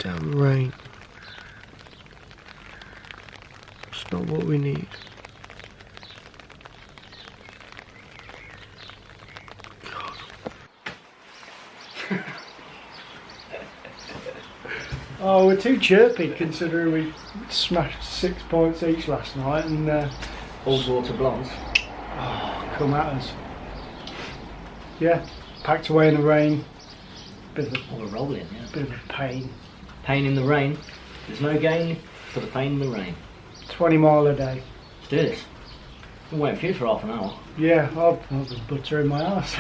Damn rain. It's not what we need. Oh, we're too chirpy considering we smashed 6 points each last night and all water blondes. Oh, come at us. Yeah, packed away in the rain. Bit of a rolling, yeah. Bit of a pain. Pain in the rain. There's no gain for the pain in the rain. 20 mile a day. Let's do this. Been waiting for you for half an hour. Yeah, there's butter in my arse.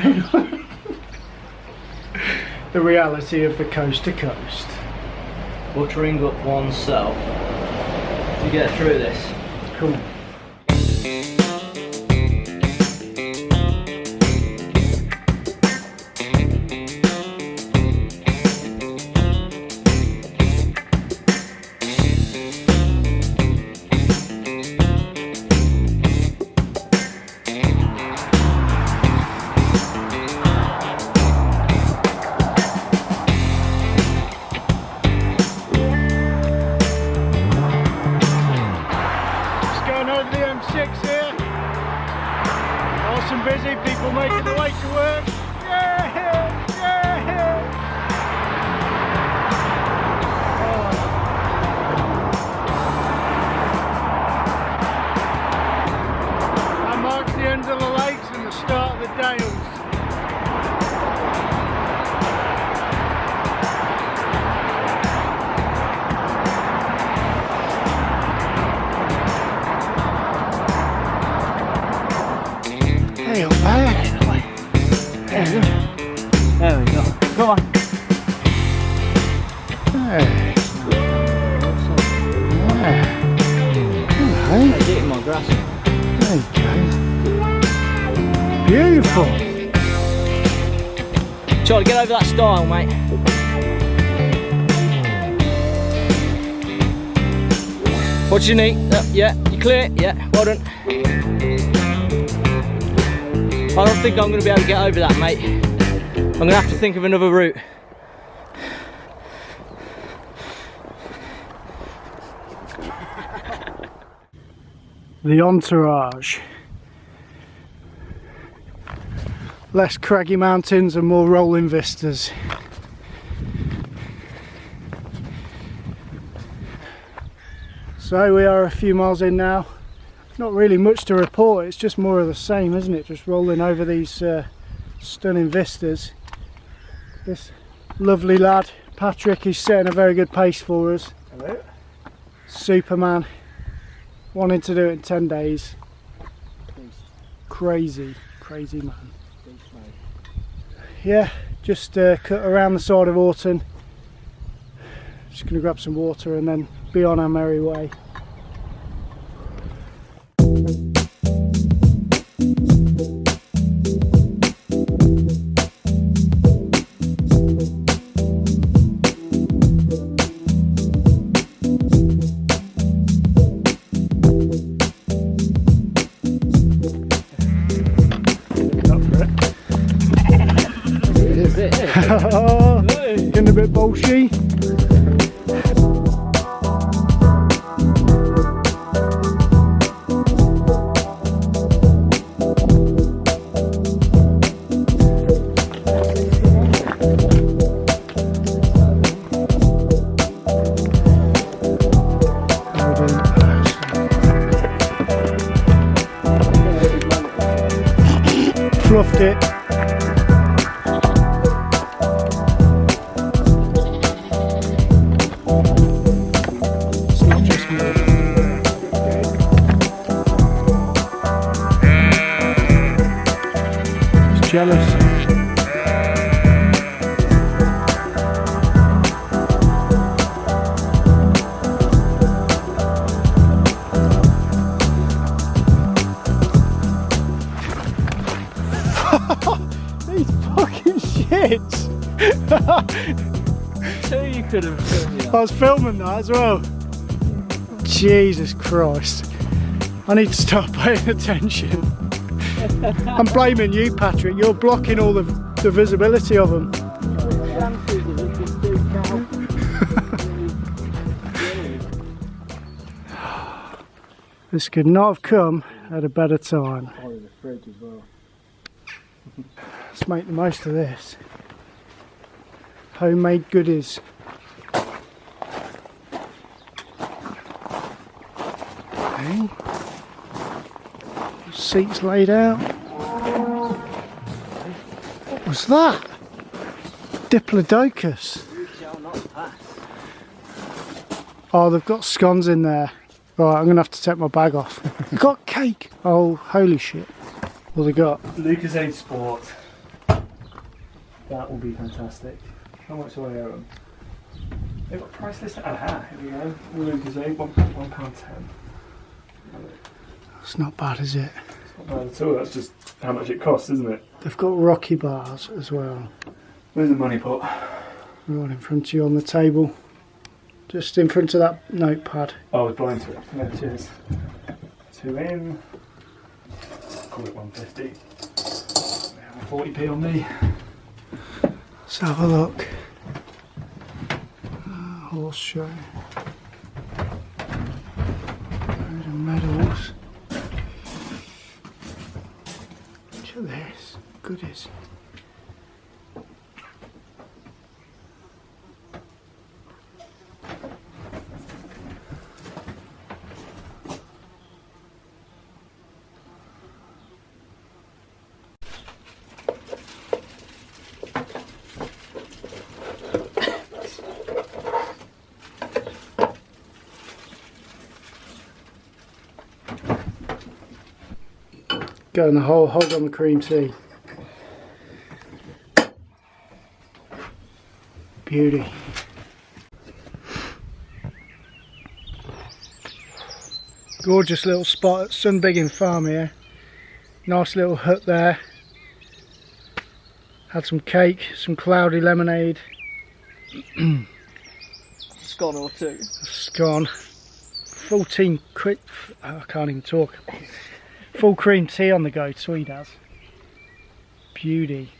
The reality of the coast to coast. Buttering up oneself to get through this. Cool. Busy people making their way to work. Yeah, yeah. That marks the end of the lakes and the start of the dales. Hey, up there. There we go. Come on. Hey. I'm eating my grass. There you go. Beautiful. Charlie, get over that stile, mate. What do you need? Yeah, you clear? Yeah, well done. I don't think I'm going to be able to get over that, mate. I'm going to have to think of another route. The entourage. Less craggy mountains and more rolling vistas. So we are a few miles in now. Not really much to report, it's just more of the same, isn't it? Just rolling over these stunning vistas. This lovely lad, Patrick, is setting a very good pace for us. Hello. Superman. Wanting to do it in 10 days. Crazy, crazy man. Yeah, just cut around the side of Orton. Just going to grab some water and then be on our merry way. Getting a bit bolshy. Fluffed it. Jealous. These fucking shits. Sure you could have filmed that. I was filming that as well. Jesus Christ. I need to start paying attention. I'm blaming you, Patrick. You're blocking all the visibility of them. This could not have come at a better time. Oh, there's a fridge as well. Let's make the most of this. Homemade goodies. Okay. Seats laid out. What was that? Diplodocus. You shall not pass. Oh, they've got scones in there. Right, I'm going to have to take my bag off. They've got cake. Oh, holy shit. What have they got? Lucasade Sport. That will be fantastic. How much do I owe them? They've got price list. Aha, here we go. Lucasade, £1.10. It's not bad, is it? It's not bad at all. That's just how much it costs, isn't it? They've got Rocky bars as well. Where's the money pot? Right in front of you on the table. Just in front of that notepad. Oh, I was blind to it. No, cheers. 2 in. Call it 150. 40p on me. Let's have a look. Horse show. Load of medals. Look at this. Goodies. Go in the hole, hold on the cream tea. Beauty. Gorgeous little spot at Sunbiggin Farm here. Nice little hut there. Had some cake, some cloudy lemonade. Scone or two. A scone. 14 quick. I can't even talk. Full cream tea on the go, Tweed has. Beauty.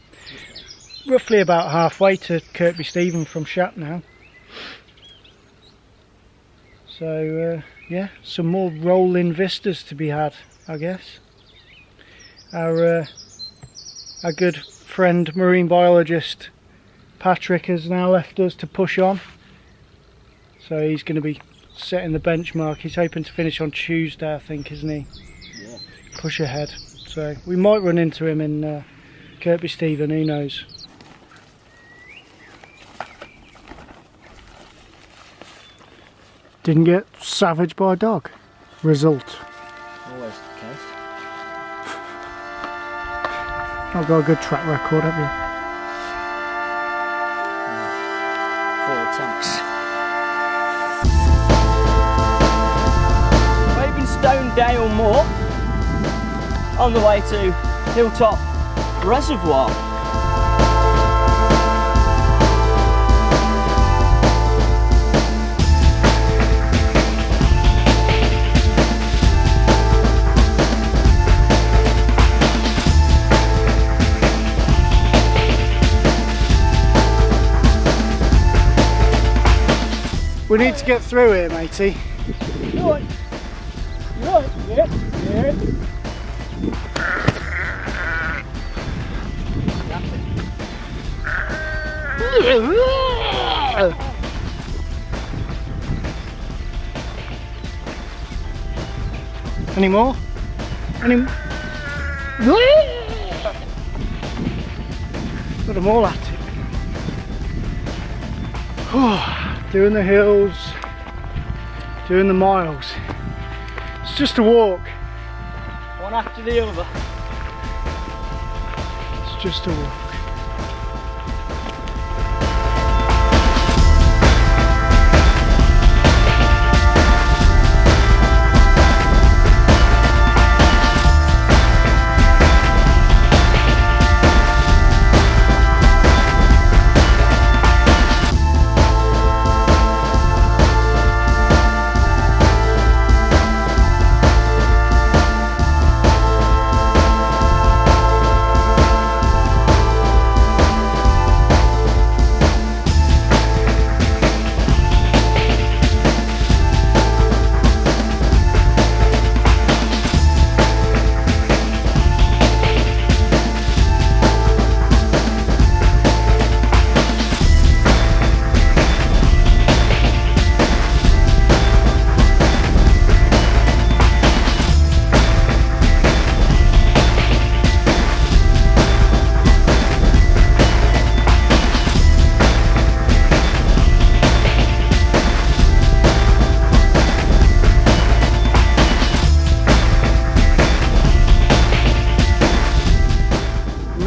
Roughly about halfway to Kirkby Stephen from Shap now. So yeah, some more rolling vistas to be had, I guess. Our good friend marine biologist Patrick has now left us to push on. So he's going to be setting the benchmark. He's hoping to finish on Tuesday, I think, isn't he? Yeah. Push ahead. So we might run into him in Kirkby Stephen, who knows. Didn't get savaged by a dog. Result. Always the case. Not got a good track record, have you? 4 attempts. Stone Dale Moor on the way to Hilltop Reservoir. We need to get through here, matey. Right. Right, yeah, yeah. Any more? Any more? Got them all at it. Doing the hills, doing the miles. It's just a walk. One after the other. It's just a walk.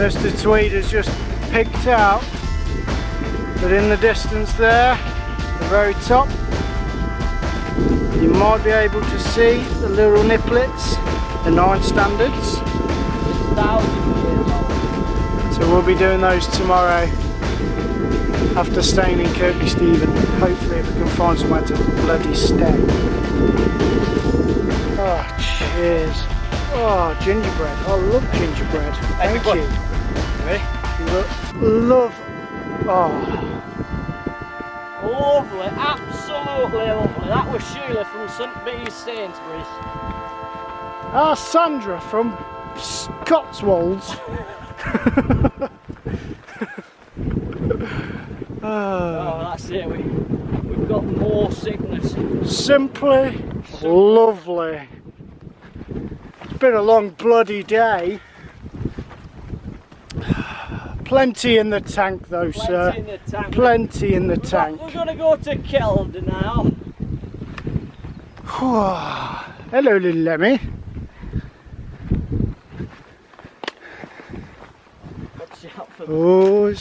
Mr. Tweed has just picked out, but in the distance there, the very top, you might be able to see the little nipplets, the 9 standards. So we'll be doing those tomorrow after staying in Kirkby Stephen. Hopefully if we can find somewhere to bloody stay. Oh, cheers. Oh, gingerbread. I love gingerbread. Thank you. Ready? Love. Oh. Lovely, absolutely lovely. That was Sheila from St Bees Sainsbury's. Ah, Sandra from Cotswolds. Oh, that's it. We've got more sickness. Simply lovely. It's been a long bloody day. Plenty in the tank though, sir. Plenty in the tank. Plenty in the tank. We're going to go to Kelda now. Hello, little Lemmy. Watch out for Oh,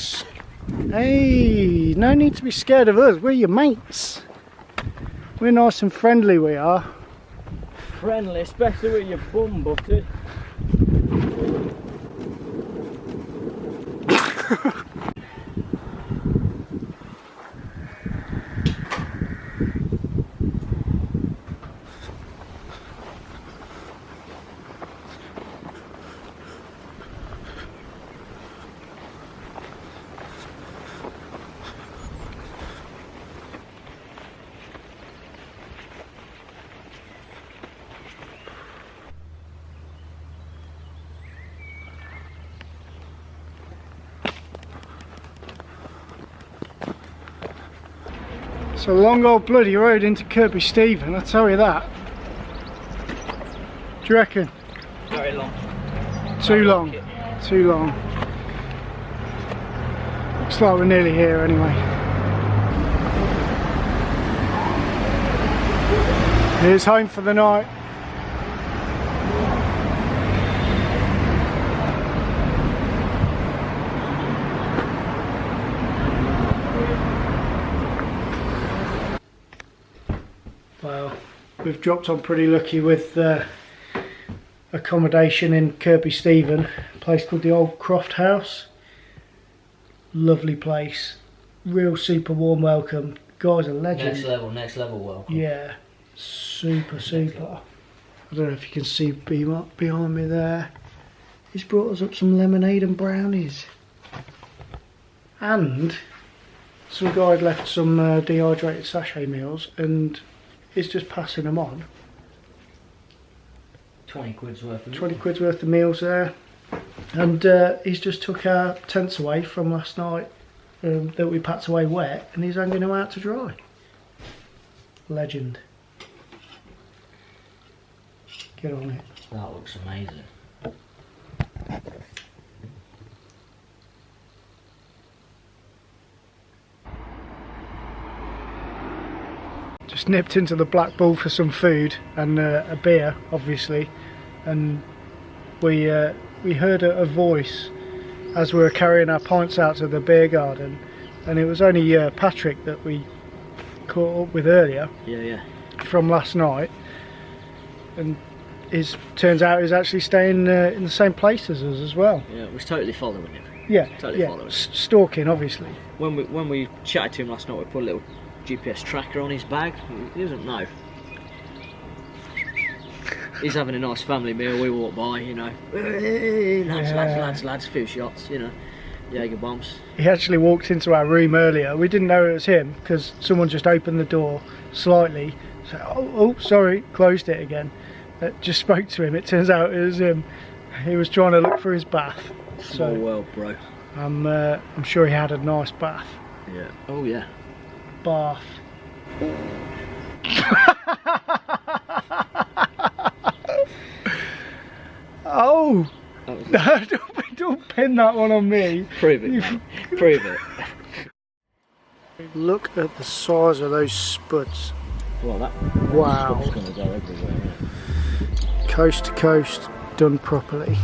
hey, no need to be scared of us. We're your mates. We're nice and friendly, we are. friendly, especially with your bum butted. It's a long old bloody road into Kirkby Stephen, I'll tell you that. Do you reckon? Very long. Too long. Too long. Looks like we're nearly here anyway. Here's home for the night. Well, we've dropped on pretty lucky with accommodation in Kirkby Stephen, a place called the Old Croft House. Lovely place, real super warm welcome. Guys are legends. Next level welcome. Yeah, super. I don't know if you can see behind me there. He's brought us up some lemonade and brownies. And some guy had left some dehydrated sachet meals and he's just passing them on. 20 quid's worth of 20 quid's worth of meals there. And he's just took our tents away from last night that we packed away wet, and he's hanging them out to dry. Legend. Get on it. That looks amazing. Just nipped into the Black Bull for some food and a beer, obviously, and we heard a voice as we were carrying our pints out to the beer garden, and it was only Patrick that we caught up with earlier. Yeah. From last night, and turns out he's actually staying in the same place as us as well. Yeah, it was totally following him. Yeah, Totally following him. Stalking, obviously. When we chatted to him last night, we put a little GPS tracker on his bag. He doesn't know. He's having a nice family meal. We walk by, you know. Hey, lads, few shots, you know. Jaeger bombs. He actually walked into our room earlier. We didn't know it was him because someone just opened the door slightly. So, oh, sorry, closed it again. Just spoke to him. It turns out it was him. He was trying to look for his bath. Small world, bro. I'm sure he had a nice bath. Yeah. Oh yeah. Bath. Oh! Don't pin that one on me. Prove it, mate. Prove it. Look at the size of those spuds. Well, that wow. spud's gonna go everywhere. Yeah. Coast to coast, done properly.